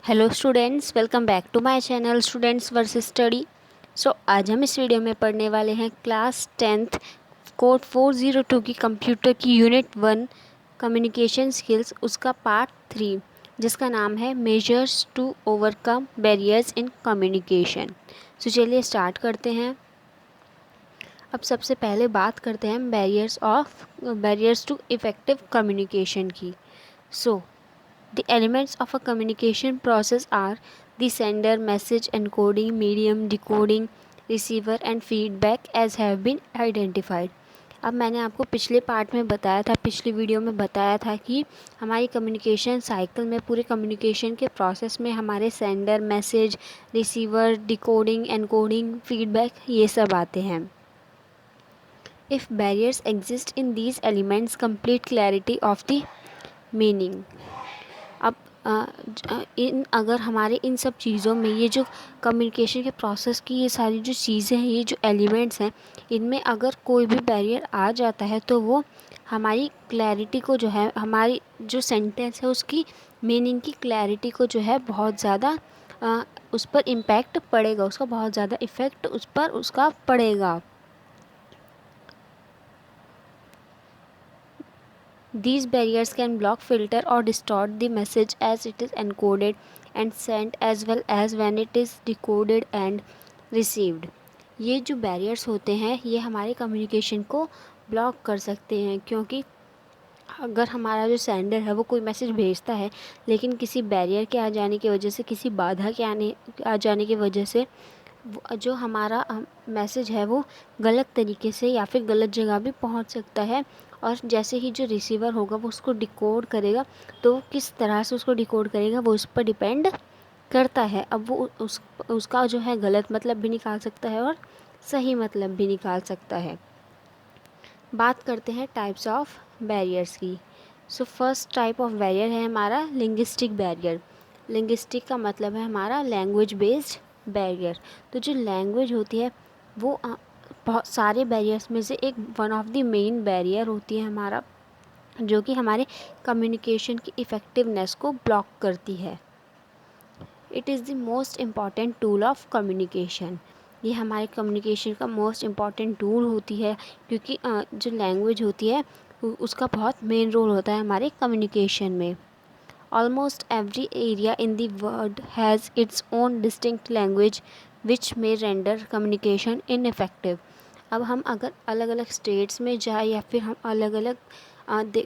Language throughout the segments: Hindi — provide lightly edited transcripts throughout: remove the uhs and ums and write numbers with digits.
Hello students, welcome back to my channel students versus study. आज हम इस वीडियो में पढ़ने वाले हैं क्लास 10th कोड 402 की कंप्यूटर की यूनिट 1 कम्युनिकेशन स्किल्स, उसका पार्ट 3 जिसका नाम है measures to overcome barriers in communication. चलिए स्टार्ट करते हैं। अब सबसे पहले बात करते हैं बैरियर्स टू इफ़ेक्टिव कम्युनिकेशन की। The elements of a communication process are the sender, message, encoding, medium, decoding, receiver and feedback as have been identified। अब मैंने आपको पिछले पार्ट में बताया था, पिछली वीडियो में बताया था कि हमारी कम्युनिकेशन साइकिल में, पूरे कम्युनिकेशन के प्रोसेस में हमारे sender, message, receiver, decoding, encoding, feedback ये सब आते हैं। If barriers exist in these elements complete clarity of the meaning. अब अगर हमारे इन सब चीज़ों में, ये जो कम्युनिकेशन के प्रोसेस की ये सारी जो चीज़ें हैं, ये जो एलिमेंट्स हैं, इनमें अगर कोई भी बैरियर आ जाता है तो वो हमारी क्लैरिटी को जो है, हमारी जो सेंटेंस है उसकी मीनिंग की क्लैरिटी को जो है बहुत ज़्यादा उस पर इम्पैक्ट पड़ेगा, उसका बहुत ज़्यादा इफ़ेक्ट उस पर उसका पड़ेगा। These barriers can block, filter or distort the message as it is encoded and sent, as well as when it is decoded and received। ये जो बैरियर्स होते हैं ये हमारे कम्युनिकेशन को ब्लॉक कर सकते हैं, क्योंकि अगर हमारा जो सेंडर है वो कोई मैसेज भेजता है लेकिन किसी बैरियर के आ जाने की वजह से, किसी बाधा के आ जाने की वजह से जो हमारा मैसेज है वो गलत तरीके से या फिर गलत जगह भी पहुंच सकता है। और जैसे ही जो रिसीवर होगा वो उसको डिकोड करेगा, तो किस तरह से उसको डिकोड करेगा वो उस पर डिपेंड करता है। अब वो उसका जो है गलत मतलब भी निकाल सकता है और सही मतलब भी निकाल सकता है। बात करते हैं टाइप्स ऑफ बैरियर्स की। फर्स्ट टाइप ऑफ बैरियर है हमारा लिंग्विस्टिक बैरियर। लिंग्विस्टिक का मतलब है हमारा लैंग्वेज बेस्ड बैरियर। तो जो लैंग्वेज होती है वो बहुत सारे बैरियर्स में से एक one of the main barrier होती है हमारा, जो कि हमारे कम्युनिकेशन की इफ़ेक्टिवनेस को ब्लॉक करती है। It is the most important tool of communication. ये हमारे कम्युनिकेशन का मोस्ट इम्पॉर्टेंट टूल होती है, क्योंकि जो लैंग्वेज होती है उसका बहुत मेन रोल होता है हमारे कम्युनिकेशन में। Almost every area in the world has its own distinct language which may render communication ineffective। अब हम अगर अलग अलग स्टेट्स में जाए या फिर हम अलग अलग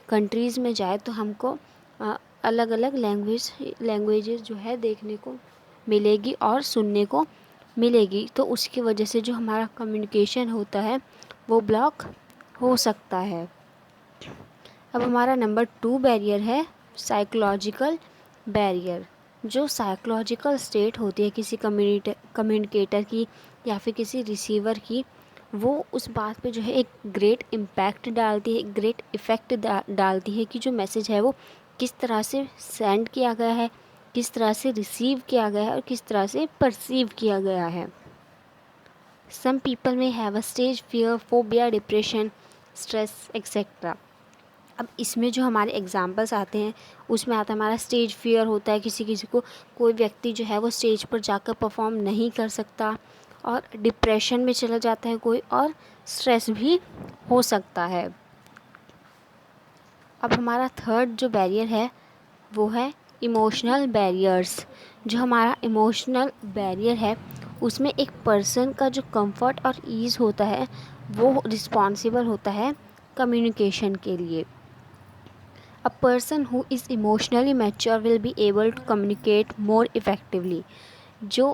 कंट्रीज़ में जाए तो हमको अलग अलग लैंग्वेजेस जो है देखने को मिलेगी और सुनने को मिलेगी, तो उसकी वजह से जो हमारा कम्युनिकेशन होता है वो ब्लॉक हो सकता है। अब हमारा नंबर 2 बैरियर है साइकोलॉजिकल बैरियर। जो साइकोलॉजिकल स्टेट होती है किसी कम्युनिकेटर की या फिर किसी रिसीवर की, वो उस बात पे जो है एक ग्रेट इम्पैक्ट डालती है, एक ग्रेट इफ़ेक्ट डालती है कि जो मैसेज है वो किस तरह से सेंड किया गया है, किस तरह से रिसीव किया गया है और किस तरह से परसीव किया गया है। सम पीपल में have a stage fear, phobia, depression, stress etcetera. अब इसमें जो हमारे एग्जाम्पल्स आते हैं उसमें आता है हमारा स्टेज फियर होता है, किसी किसी को, कोई व्यक्ति जो है वो स्टेज पर जाकर परफॉर्म नहीं कर सकता, और डिप्रेशन में चला जाता है कोई, और स्ट्रेस भी हो सकता है। अब हमारा थर्ड जो बैरियर है वो है इमोशनल बैरियर्स। जो हमारा इमोशनल बैरियर है उसमें एक पर्सन का जो कंफर्ट और ईज़ होता है वो रिस्पॉन्सिबल होता है कम्युनिकेशन के लिए। A person who is emotionally mature will be able to communicate more effectively। जो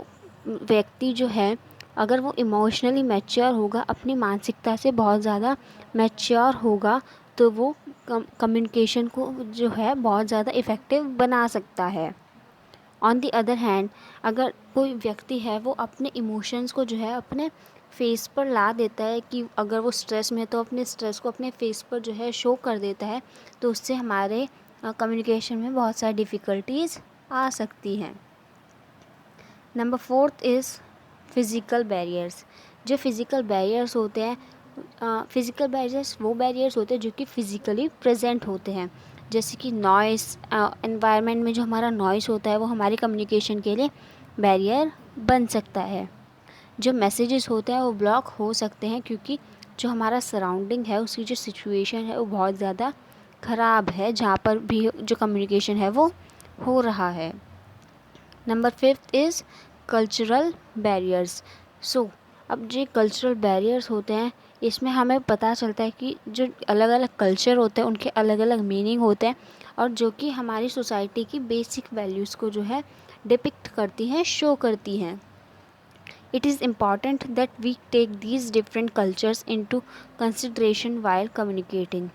व्यक्ति जो है अगर वो इमोशनली मैच्योर होगा, अपनी मानसिकता से बहुत ज़्यादा मैच्योर होगा, तो वो कम्युनिकेशन को जो है बहुत ज़्यादा इफ़ेक्टिव बना सकता है। ऑन दी अदर हैंड, अगर कोई व्यक्ति है वो अपने इमोशंस को जो है अपने फेस पर ला देता है, कि अगर वो स्ट्रेस में है तो अपने स्ट्रेस को अपने फेस पर जो है शो कर देता है, तो उससे हमारे कम्युनिकेशन में बहुत सारी डिफ़िकल्टीज़ आ सकती हैं। Number 4 is physical barriers. जो फ़िज़िकल बैरियर्स होते हैं, फ़िज़िकल बैरियर्स वो बैरियर्स होते हैं जो कि फ़िज़िकली प्रेजेंट होते हैं। जैसे कि नॉइस, एनवायरनमेंट में जो हमारा नॉइस होता है वो हमारे कम्युनिकेशन के लिए बैरियर बन सकता है। जो मैसेजेस होते हैं वो ब्लॉक हो सकते हैं क्योंकि जो हमारा सराउंडिंग है उसकी जो सिचुएशन है वो बहुत ज़्यादा ख़राब है, जहाँ पर भी जो कम्युनिकेशन है वो हो रहा है। Number 5 is cultural barriers. So अब जो कल्चरल बैरियर्स होते हैं इसमें हमें पता चलता है कि जो अलग अलग कल्चर होते हैं उनके अलग अलग मीनिंग होते हैं, और जो कि हमारी सोसाइटी की बेसिक वैल्यूज़ को जो है डिपिक्ट करती हैं, शो करती हैं। It is important that we take these different cultures into consideration while communicating.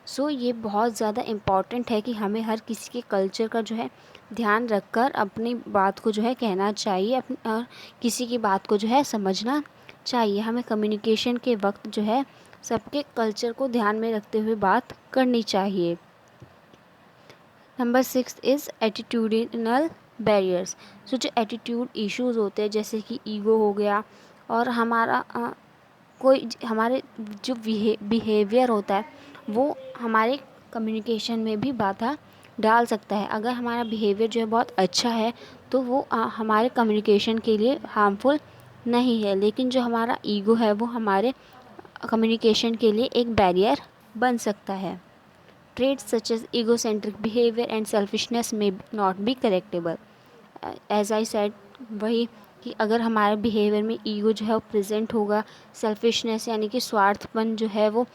सो ये बहुत ज़्यादा इम्पॉर्टेंट है कि हमें हर किसी के कल्चर का जो है ध्यान रखकर अपनी बात को जो है कहना चाहिए, और किसी की बात को जो है समझना चाहिए। हमें कम्युनिकेशन के वक्त जो है सबके कल्चर को ध्यान में रखते हुए बात करनी चाहिए। Number 6 is attitudinal barriers. So जो एटीट्यूड इश्यूज़ होते हैं जैसे कि ईगो हो गया, और हमारा कोई हमारे जो बिहेवियर होता है वो हमारे कम्युनिकेशन में भी बाधा डाल सकता है। अगर हमारा बिहेवियर जो है बहुत अच्छा है तो वो हमारे कम्युनिकेशन के लिए हार्मफुल नहीं है, लेकिन जो हमारा ईगो है वो हमारे कम्युनिकेशन के लिए एक बैरियर बन सकता है। Traits such as egocentric behavior and selfishness may not be correctable. As I said, वही कि अगर हमारे बिहेवियर में ईगो जो है वो प्रेजेंट होगा, सेल्फिशनेस यानी कि स्वार्थपन जो है वो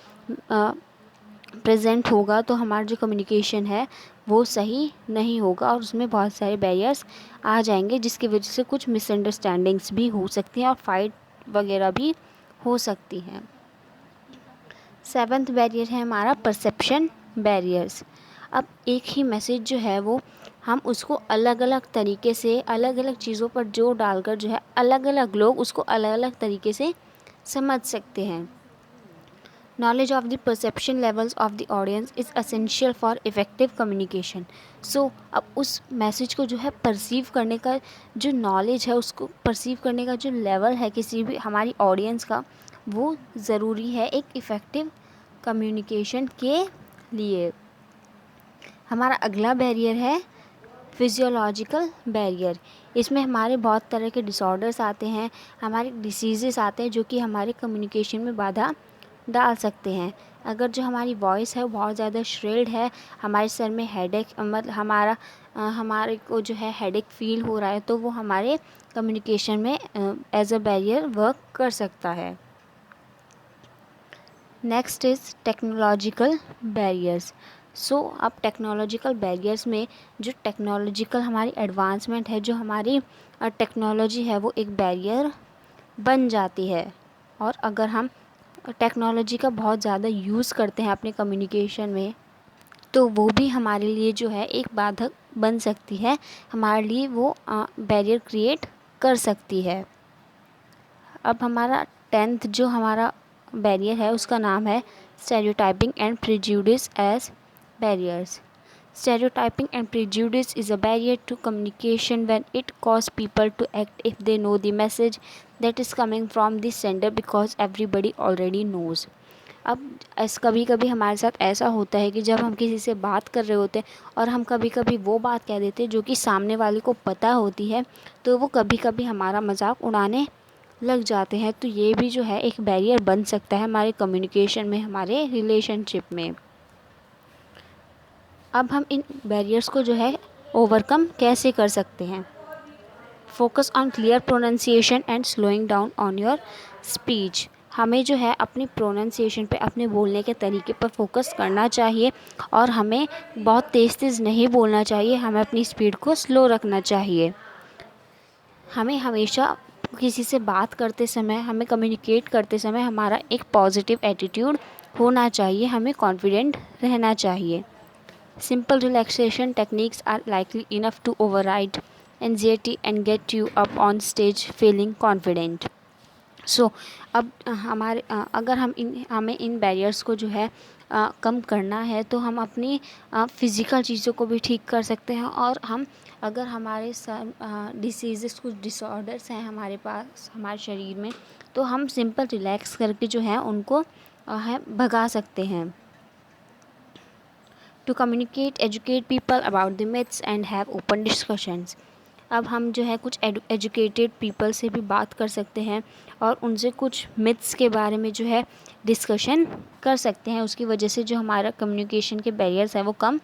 प्रेजेंट होगा, तो हमारा जो कम्युनिकेशन है वो सही नहीं होगा और उसमें बहुत सारे बैरियर्स आ जाएंगे, जिसकी वजह से कुछ मिसअंडरस्टैंडिंग्स भी हो सकती हैं और फाइट वगैरह भी हो सकती हैं। 7th बैरियर है हमारा परसेप्शन बैरियर्स। अब एक ही मैसेज जो है वो हम उसको अलग अलग तरीके से, अलग अलग चीज़ों पर जोर डालकर जो है अलग अलग लोग उसको अलग अलग तरीके से समझ सकते हैं। Knowledge of the perception levels of the audience is essential for effective communication. So अब उस मैसेज को जो है परसीव करने का जो नॉलेज है, उसको परसीव करने का जो लेवल है किसी भी हमारी ऑडियंस का, वो ज़रूरी है एक इफ़ेक्टिव कम्युनिकेशन के लिए। हमारा अगला बैरियर है फिजियोलॉजिकल बैरियर। इसमें हमारे बहुत तरह के डिसऑर्डर्स आते हैं, हमारे डिसीज़ेस आते हैं जो कि हमारे कम्युनिकेशन में बाधा डाल सकते हैं। अगर जो हमारी वॉइस है वो बहुत ज़्यादा श्रिल्ड है, हमारे सर में हेडेक, मतलब हमारे को जो है हेडेक फील हो रहा है, तो वो हमारे कम्युनिकेशन में एज अ बैरियर वर्क कर सकता है। Next is technological barriers. So अब टेक्नोलॉजिकल बैरियर्स में जो टेक्नोलॉजिकल हमारी एडवांसमेंट है, जो हमारी टेक्नोलॉजी है, वो एक बैरियर बन जाती है। और अगर हम टेक्नोलॉजी का बहुत ज़्यादा यूज़ करते हैं अपने कम्युनिकेशन में, तो वो भी हमारे लिए जो है एक बाधक बन सकती है, हमारे लिए वो बैरियर क्रिएट कर सकती है। अब हमारा 10th जो हमारा बैरियर है उसका नाम है stereotyping and prejudice as barriers. Stereotyping and prejudice is a barrier to communication when it causes people to act if they know the message that is coming from the sender because everybody already knows. अब कभी कभी हमारे साथ ऐसा होता है कि जब हम किसी से बात कर रहे होते हैं और हम कभी कभी वो बात कह देते हैं जो कि सामने वाले को पता होती है, तो वो कभी कभी हमारा मजाक उड़ाने लग जाते हैं। तो ये भी जो है एक बैरियर बन सकता है हमारे कम्युनिकेशन में, हमारे रिलेशनशिप में। अब हम इन बैरियर्स को जो है ओवरकम कैसे कर सकते हैं? Focus on clear pronunciation and slowing down on your speech. हमें जो है अपनी प्रोनाउंसिएशन पे, अपने बोलने के तरीके पर फोकस करना चाहिए और हमें बहुत तेज़ तेज़ नहीं बोलना चाहिए, हमें अपनी स्पीड को स्लो रखना चाहिए। हमें हमेशा किसी से बात करते समय, हमें कम्युनिकेट करते समय हमारा एक पॉजिटिव एटीट्यूड होना चाहिए, हमें कॉन्फिडेंट रहना चाहिए। Simple relaxation techniques are likely enough to override anxiety and get you up on stage feeling confident. So अब अगर हमें इन बैरियर्स को जो है कम करना है, तो हम अपनी फ़िज़िकल चीज़ों को भी ठीक कर सकते हैं। और हम अगर हमारे डिसीज़ेस, कुछ डिसऑर्डर्स हैं हमारे पास हमारे शरीर में, तो हम सिंपल रिलैक्स करके जो है उनको भगा सकते हैं। To communicate educate people about the myths and have open discussions. अब हम जो है कुछ एजुकेटेड पीपल से भी बात कर सकते हैं और उनसे कुछ मिथ्स के बारे में जो है डिस्कशन कर सकते हैं। उसकी वजह से जो हमारा कम्युनिकेशन के बैरियर्स हैं वो कम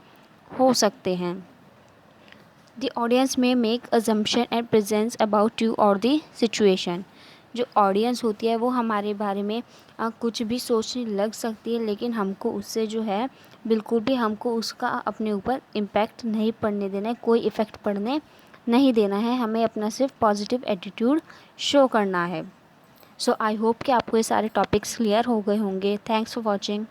हो सकते हैं। द ऑडियंस में make assumption and presence about you और द सिचुएशन। जो ऑडियंस होती है वो हमारे बारे में कुछ भी सोचने लग सकती है, लेकिन हमको उससे जो है बिल्कुल भी हमको उसका अपने ऊपर इम्पैक्ट नहीं पड़ने देना है, कोई इफ़ेक्ट पड़ने नहीं देना है। हमें अपना सिर्फ पॉजिटिव एटीट्यूड शो करना है। सो आई होप कि आपको ये सारे टॉपिक्स क्लियर हो गए होंगे। Thanks for watching.